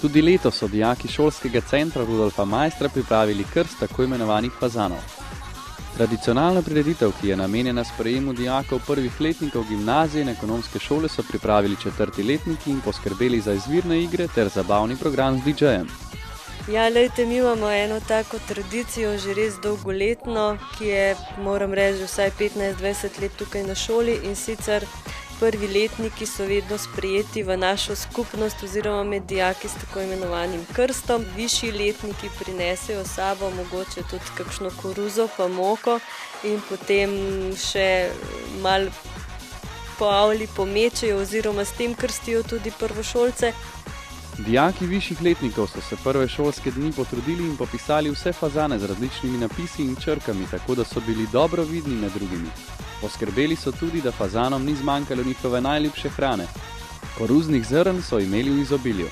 Tudi letos so dijaki šolskega centra Rudolfa Maistra pripravili krst tako imenovanih fazanov. Tradicionalna prireditev, ki je namenjena sprejemu dijakov prvih letnikov gimnazije in ekonomske šole, so pripravili 4. letniki in poskrbeli za izvirne igre ter zabavni program z DJ-jem. Ja, lejte, mi imamo eno tako tradicijo, že res dolgoletno, ki je, moram reči, vsaj 15-20 let tukaj na šoli, in sicer prvi letniki so vedno sprejeti v našo skupnost oziroma med dijaki s tako imenovanim krstom. Višji letniki prinesejo s sabo mogoče tudi kakšno koruzo pa moko in potem še malo po avli pomečejo oziroma s tem krstijo tudi prvošolce. Dijaki višjih letnikov so se prve šolske dni potrudili in popisali vse fazane z različnimi napisi in črkami, tako da so bili dobro vidni med drugimi. Poskrbeli so tudi, da fazanom ni zmanjkalo njihove najljubše hrane. Koruznih zrn so imeli v izobilju.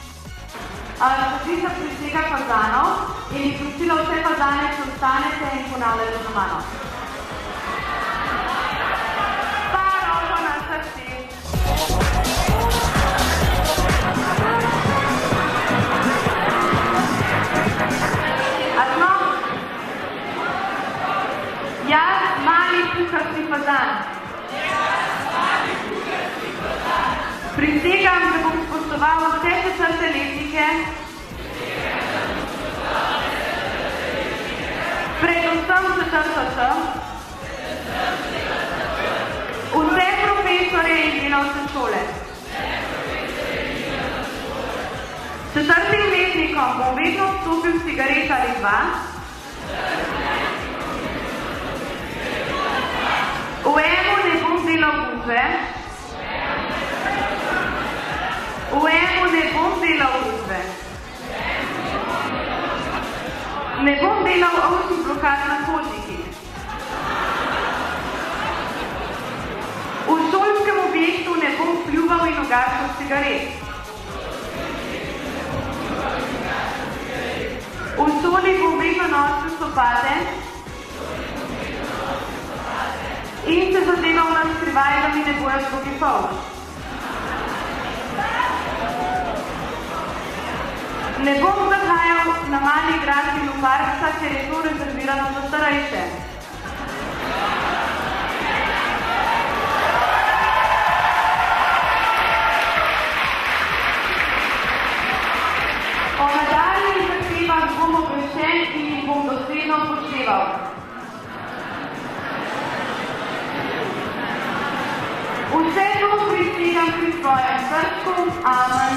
Častica prisega fazanov in jih prosila vse fazane, če ostanete in ponavljate za mano. Roko na srce. Jaz, mali kuharski fazan. Prisegam, da bom spoštoval vse 4. letnike, predvsem 4. Č, vse profesorje in delavce šole. 4. letnikom bom vedno vstopil cigaret ali 2, v eno ne bom delal guze, ne bom delal ovčjih blokad na hodnikih. V šolskem objektu ne bom pljuval in ugašal cigaret. V šoli bom vedno nosil copate in se zadeval na skrivaj, da mi ne bojo drugi polž. Ne bom zahajal na mali igralki in v parkca, ker je to rezervirano za starejše. O nadaljnjih zahtevah bom obveščen in jih bom dosledno upošteval. Vse to prisegam pri svojem srcu. Amen.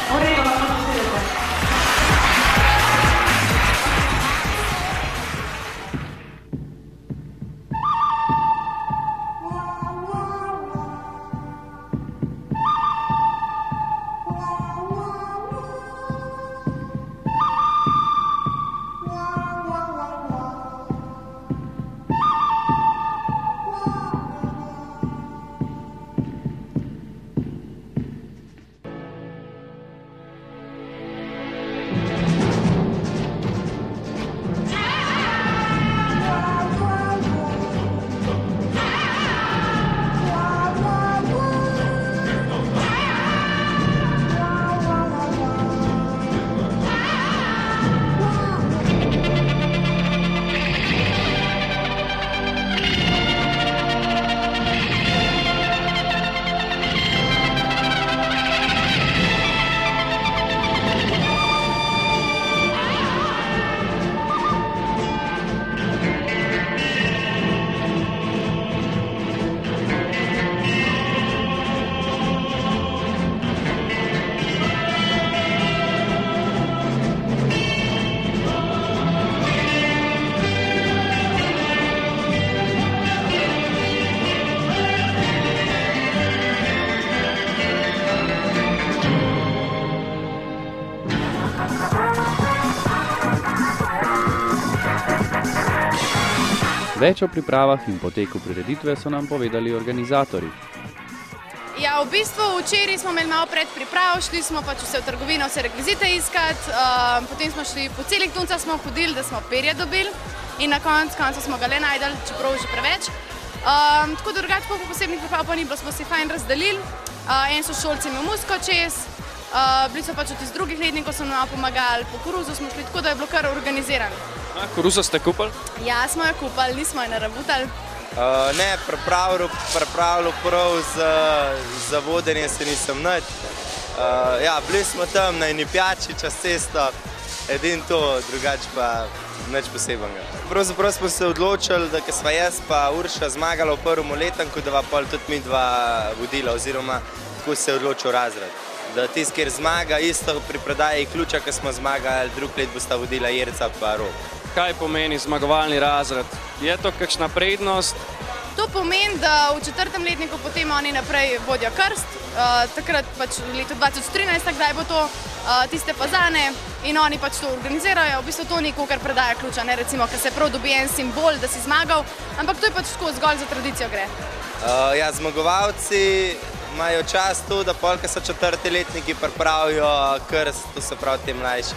V redu, lahko posedete. Več o pripravah in poteku prireditve so nam povedali organizatorji. Ja, v bistvu včeraj smo imeli malo predpriprav, šli smo pač vse v trgovino, vse rekvizite iskati, potem smo šli po celih tuncah smo hodili, da smo perje dobili in na koncu smo ga le najdeli, čeprav že preveč. Tako drugače po posebnih priprav pa ni bilo, smo si fajn razdelili. En sošolci imel musko čez, bili so pač od iz drugih letnikov, so nam pomagali, po koruzo smo šli, tako da je bilo kar organizirano. Koruzo ste kupili? Ja, smo jo kupili, nismo jo naravutali. Ne, pripravljal prav za vodenje se nisem nič. Ja, bili smo tam na eni pijači čez cesto, edin to, drugače pa nič posebenega. Pravzaprav smo se odločili, da ko sva jaz pa Urša zmagala v prvem letenku, da va pol tudi mi dva vodila, oziroma tako se je odločil razred. Da tisti, kjer zmaga, isto pri predaji ključa, ko smo zmagali, drug let bosta vodila Jerca pa Rok. Kaj pomeni zmagovalni razred? Je to kakšna prednost? To pomeni, da v 4. letniku potem oni naprej vodijo krst, takrat pač v letu 2013, kdaj bo to, tiste fazane in oni pač to organizirajo. V bistvu to ni kakor predaja ključa, ne recimo, ker se prav dobi en simbol, da si zmagal, ampak to je pač tako zgolj za tradicijo gre. Ja, zmagovalci imajo čas to, da pol, ko so 4. letniki pripravijo krst, to se pravi te mlajši.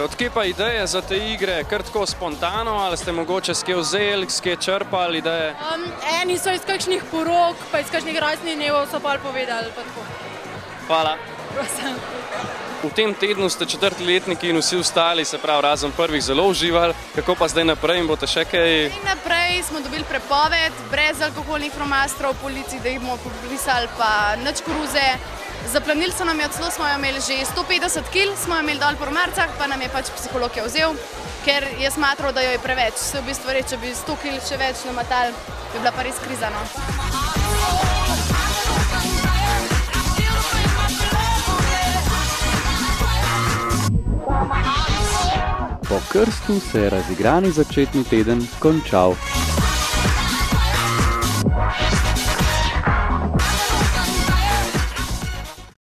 Odkje pa ideje za te igre? Kar tako spontano ali ste mogoče skje vzeli, skje črpali ideje? Eni so iz kakšnih porok, pa iz kakšnih rojstnih dnevov so pol povedali, pa tako. Hvala. Prosim. V tem tednu ste 4. letniki in vsi ostali, se pravi razen prvih, zelo uživali. Kako pa zdaj naprej in boste še kaj? Naprej smo dobili prepoved, brez alkoholnih flomastrov, policiji, da jih bomo popisali, pa nič koruze. Zaplanili so nam jo, celo smo jo imeli že 150 kg, smo jo imeli dol po romarcah, pa nam je pač psiholog jo vzel, ker je smatral, da jo je preveč. Se v bistvu reče, če bi 100 kg še več namatali, bi bila pa res kriza, no. Po krstu se je razigrani začetni teden končal.